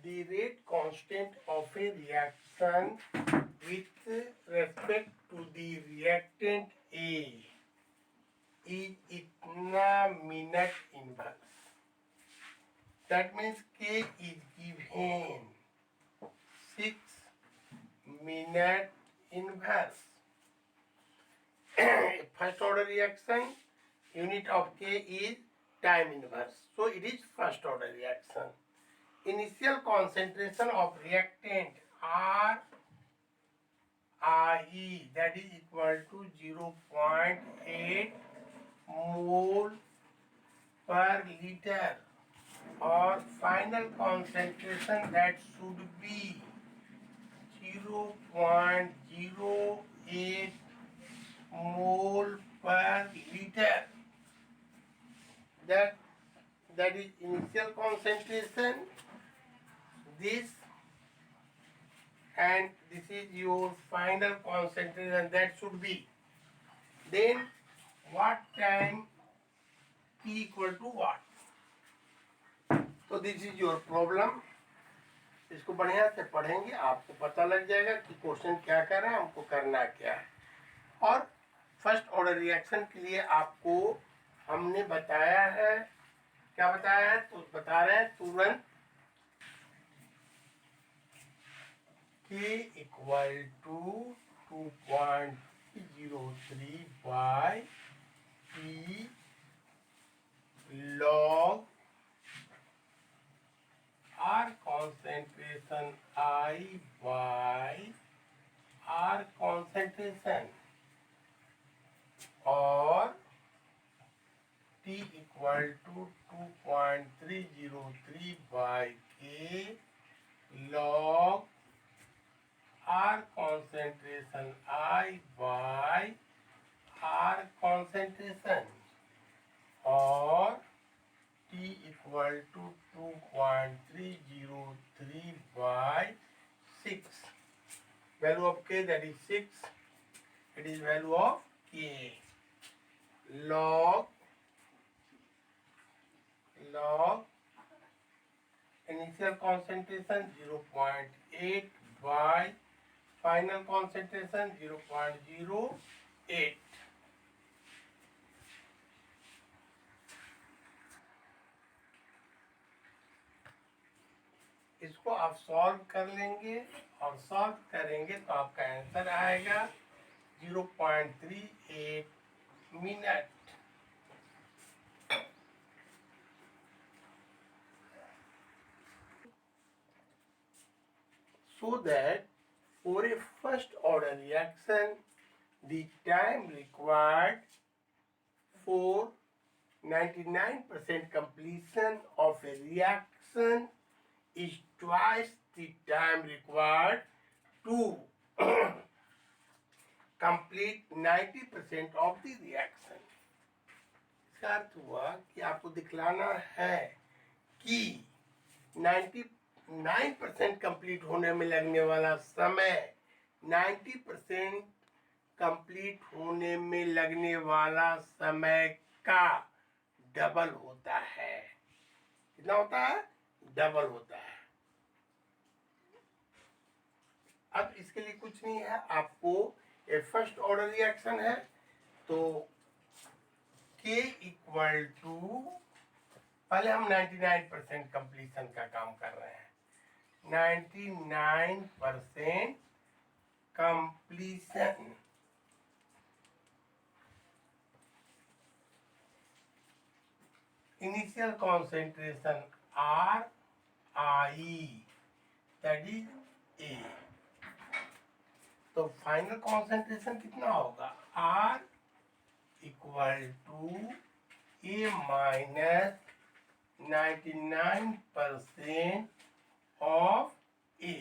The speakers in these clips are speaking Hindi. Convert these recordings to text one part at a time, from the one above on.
the rate constant of a reaction with respect to the reactant A is itna minute inverse. That means K is given 6 minute inverse. First order reaction, unit of K is time inverse. So it is first order reaction. Initial concentration of reactant RIE, that is equal to 0.8 mole per liter, or final concentration that should be 0.08 mole per liter. That is initial concentration. This and this is your final concentration that should be. Then what time T equal to what? तो दिस इज योर प्रॉब्लम. इसको बढ़िया से पढ़ेंगे, आपको पता लग जाएगा कि क्वेश्चन क्या कर रहा है, हमको करना क्या है. और फर्स्ट ऑर्डर रिएक्शन के लिए आपको हमने बताया है, क्या बताया है, तो बता रहे हैं तुरंत K equal to 2.03 by P log R concentration I by R concentration, और T equal to 2.303 by K log R concentration I by R concentration, और T equal to 2.303 by 6. Value of K, that is 6. It is value of K. Log initial concentration 0.8 by final concentration 0.08. इसको आप सॉल्व कर लेंगे, और सॉल्व करेंगे तो आपका आंसर आएगा 0.38 minute. So that for a first order reaction, the time required for 99% completion of a reaction is twice the time required to complete 90% of the reaction. इसका अर्थ हुआ कि आपको दिखलाना है कि 99% कंप्लीट होने में लगने वाला समय 90% कंप्लीट होने में लगने वाला समय का डबल होता है. कितना होता है? डबल होता है. अब इसके लिए कुछ नहीं है, आपको ये फर्स्ट ऑर्डर रिएक्शन है, तो K इक्वल टू, पहले हम 99% कंप्लीशन का काम कर रहे हैं. 99% completion, initial concentration RI, that is A. तो फाइनल कॉन्सेंट्रेशन कितना होगा? R equal to A minus 99% of A,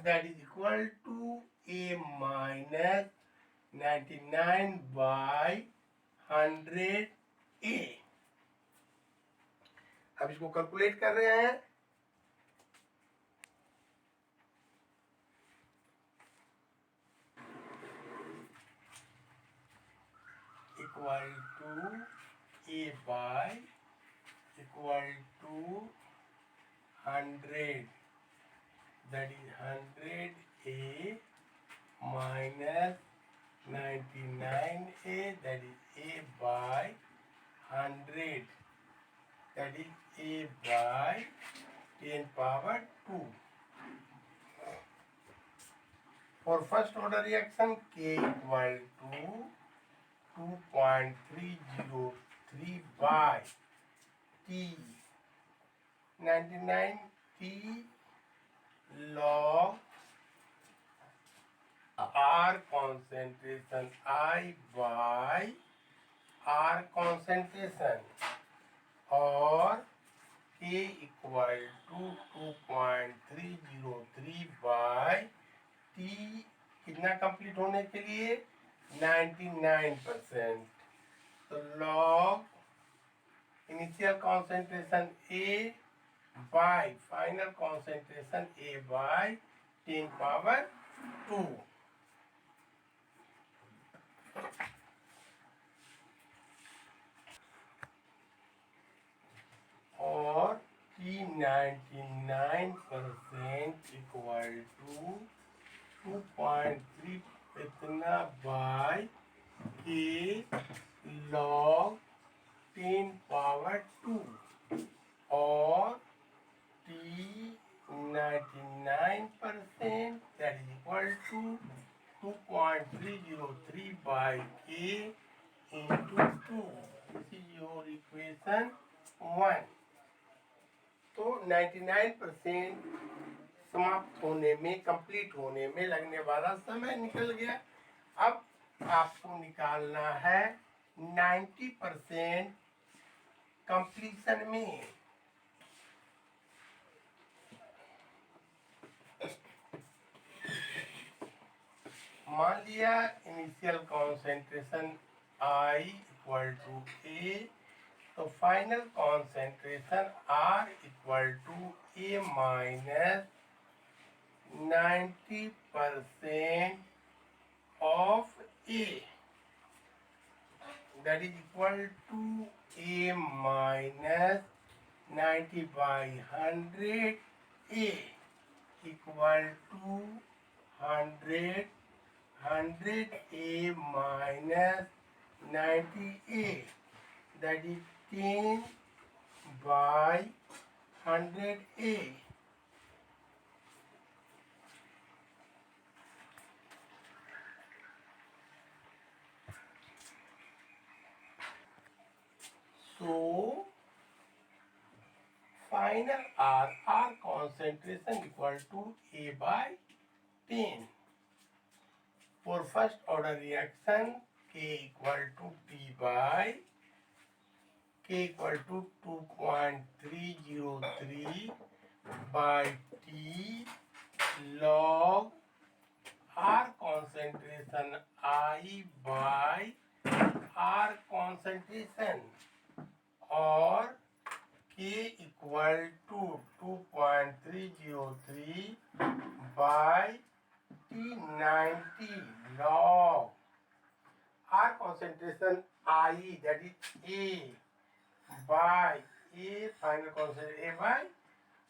that is equal to A minus 99 by 100 A. अब इसको कैलकुलेट कर रहे हैं. Equal to A by equal to 100, that is 100A minus 99A, that is A by 100, that is A by 10 power 2. For first order reaction, K equal to 2.303 by T 99 T log R concentration I by R concentration, और K equal to 2.303 by T कितना कंप्लीट होने के लिए 99%, तो log initial concentration A by final concentration A by 10 power 2. और T99% इक्वल टू 2.3 इतना बाय K log 10 power 2, और T99% that is equal to 2.303 by K into 2. This is your equation 1. तो 99% समाप्त होने में, कंप्लीट होने में लगने वाला समय निकल गया। अब आपको निकालना है 90% कंप्लीशन में। मान लिया initial concentration I equal to A, तो final concentration R equal to A minus 90% of A, that is equal to A minus 90 by 100 A equal to 100 A minus 90A, that is 10 by 100A. So final R concentration equal to A by 10. For first order reaction, K equal to P by K equal to 2.303 by T log R concentration I by R concentration, और K equal to 2.303 by T90 log R concentration I, that is A by A final concentration A by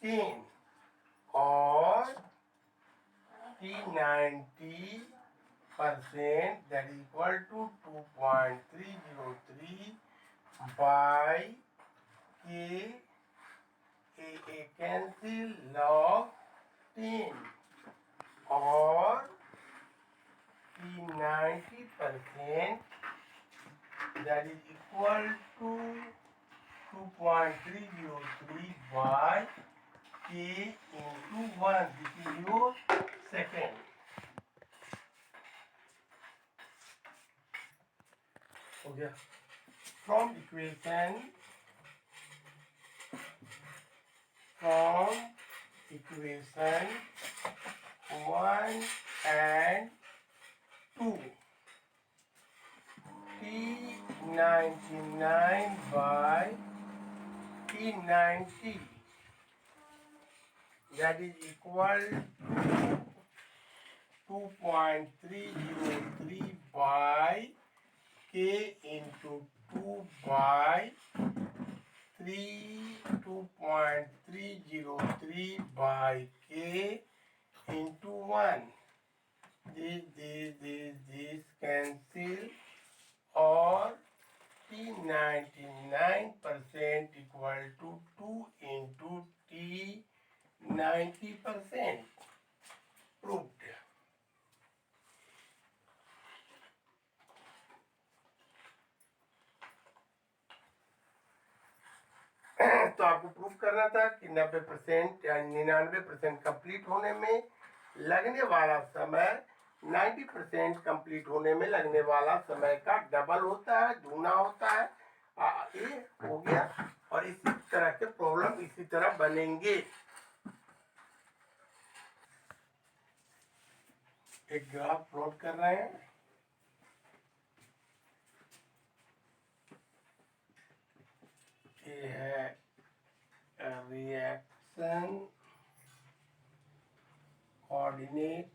10, और T90% that is equal to 2.303 by K A cancel log 10, और T90% that is equal to 2.303 by K into 1. This is your second. Okay. From equation 1 and 2, T99 by T90, that is equal to 2.303 by K into 2 by 2.303 3/k into 1. This cancel, or T99% equal to 2 into T90%. Proved. तो आपको प्रूफ करना था कि 90% या 99% कंप्लीट होने में लगने वाला समय 90% कंप्लीट होने में लगने वाला समय का डबल होता है, दूना होता है। ये हो गया। और इसी तरह के प्रॉब्लम इसी तरह बनेंगे। एक ग्राफ प्लॉट कर रहे हैं। ये है रिएक्शन कोऑर्डिनेट,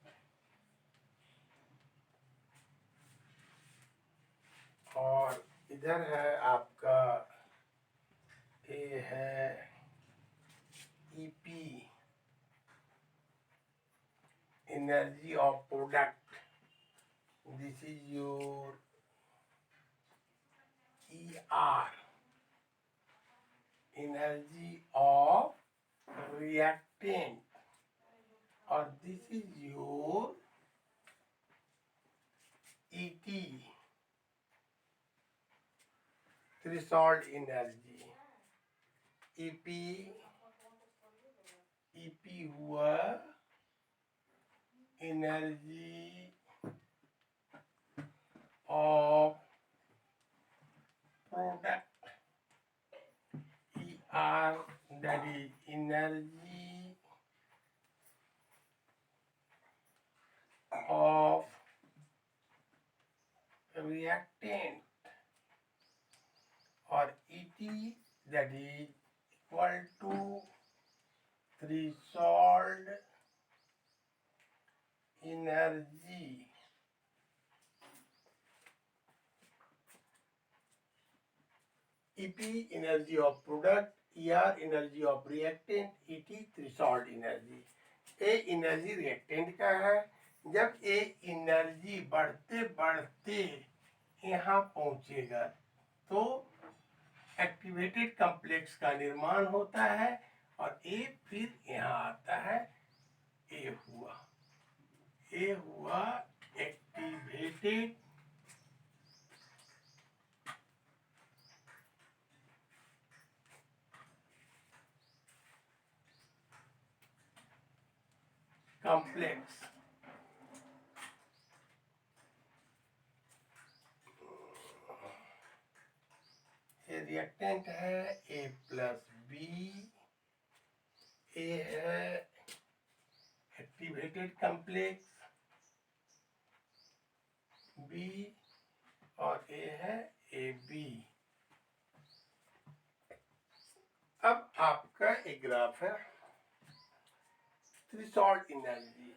और इधर है आपका ये है EP, energy of product. This is your ER, energy of reactant, और this is your ET, threshold energy. EP हुआ energy of product, ER that is energy of reactant, और ET that is equal to threshold energy. EP energy of product, ER energy of reactant, ET threshold energy. A energy reactant का है। जब ये एनर्जी बढ़ते बढ़ते यहाँ पहुंचेगा तो एक्टिवेटेड कॉम्प्लेक्स का निर्माण होता है, और ए फिर यहाँ आता है। ए हुआ एक्टिवेटेड कॉम्प्लेक्स। ये रिएक्टेंट है A प्लस बी। ए है एक्टिवेटेड कॉम्प्लेक्स, बी, और ए है AB। अब आपका एक ग्राफ है threshold energy.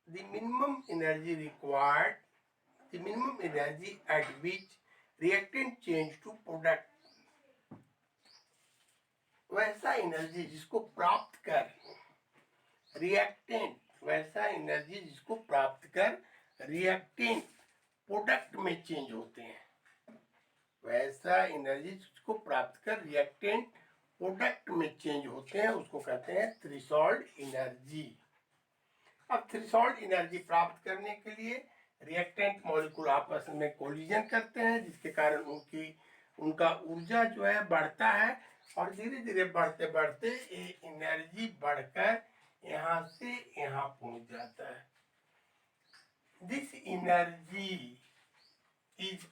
The minimum energy required, the minimum energy at which reactant change to product, वैसा एनर्जी जिसको प्राप्त कर रिएक्टेंट, वैसा एनर्जी जिसको प्राप्त कर रिएक्टेंट प्रोडक्ट में चेंज होते हैं, वैसा एनर्जी जिसको प्राप्त कर रिएक्टेंट प्रोडक्ट में चेंज होते हैं, उसको कहते हैं थ्रेशोल्ड एनर्जी। अब थ्रेशोल्ड एनर्जी प्राप्त करने के लिए रिएक्टेंट मॉलिक्यूल आपस में कोलिजन करते हैं, जिसके कारण उनका ऊर्जा जो है बढ़ता है, और धीरे धीरे बढ़ते बढ़ते ये एनर्जी बढ़कर यहाँ से यहाँ पहुंच जाता है। This energy is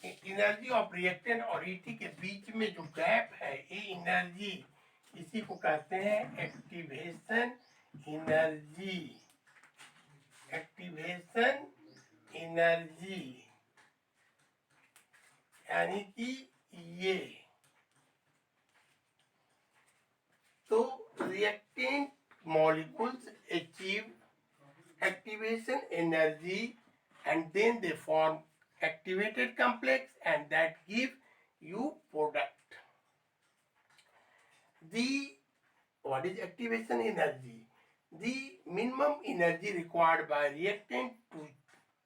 energy of reactant और ईटी के बीच में जो गैप है, ये एनर्जी, इसी को कहते हैं एक्टिवेशन एनर्जी। एक्टिवेशन एनर्जी यानी कि ये। तो reactant molecules achieve activation energy and then they form activated complex and that give you product. The what is activation energy? The minimum energy required by reactant to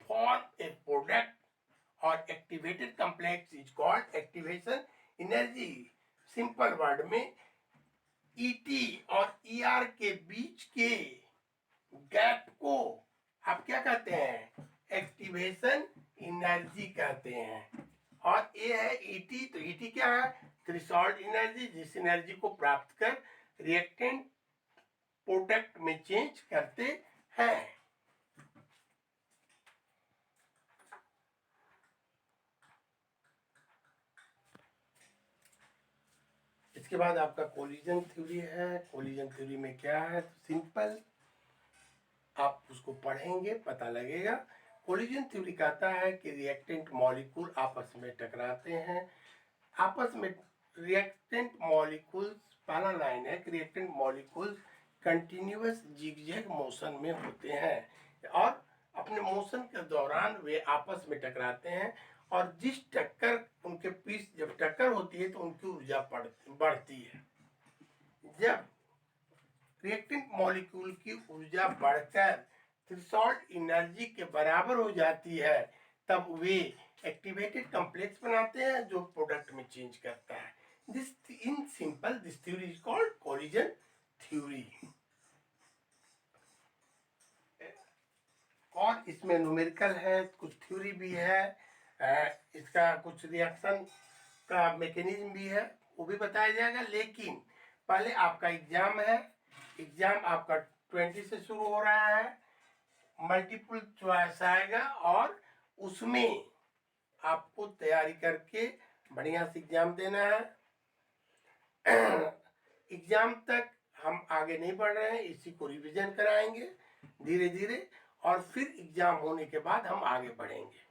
form a product or activated complex is called activation energy. Simple word में ET और ER के बीच के गैप को आप क्या कहते हैं? एक्टिवेशन एनर्जी कहते हैं। और ये है ET, तो ET क्या है? थ्रेशोल्ड एनर्जी, जिस एनर्जी को प्राप्त कर रिएक्टेंट प्रोडक्ट में चेंज करते हैं। इसके बाद आपका कोलिजन थ्योरी है। कोलिजन थ्योरी में क्या है? तो सिंपल, आप उसको पढ़ेंगे पता लगेगा। कोलिजन थ्योरी कहता है कि रिएक्टेंट मॉलिक्यूल आपस में टकराते हैं। आपस में रिएक्टेंट मॉलिक्यूल्स, पहला लाइन है कि reactant molecules continuous zigzag motion में होते हैं और अपने मोशन के दौरान वे आपस में टकराते हैं और जिस टक्कर उनके बीच जब टक्कर होती है तो उनकी ऊर्जा बढ़ती है। जब रिएक्टेंट मॉलिक्यूल की ऊर्जा बढ़कर थ्रेशोल्ड एनर्जी के बराबर हो जाती है तब वे एक्टिवेटेड कॉम्प्लेक्स बनाते हैं जो प्रोडक्ट में चेंज करता है। This in simple this theory is called collision theory. और इसमें न्यूमेरिकल है, कुछ थ्योरी भी है, इसका कुछ रिएक्शन का मैकेनिज्म भी है, वो भी बताया जाएगा। लेकिन पहले आपका एग्जाम है। एग्जाम आपका 20 से शुरू हो रहा है। मल्टीपल चॉइस आएगा और उसमें आपको तैयारी करके बढ़िया से एग्जाम देना है। एग्जाम तक हम आगे नहीं बढ़ रहे हैं, इसी को रिवीजन कराएंगे धीरे धीरे और फिर एग्जाम होने के बाद हम आगे बढ़ेंगे।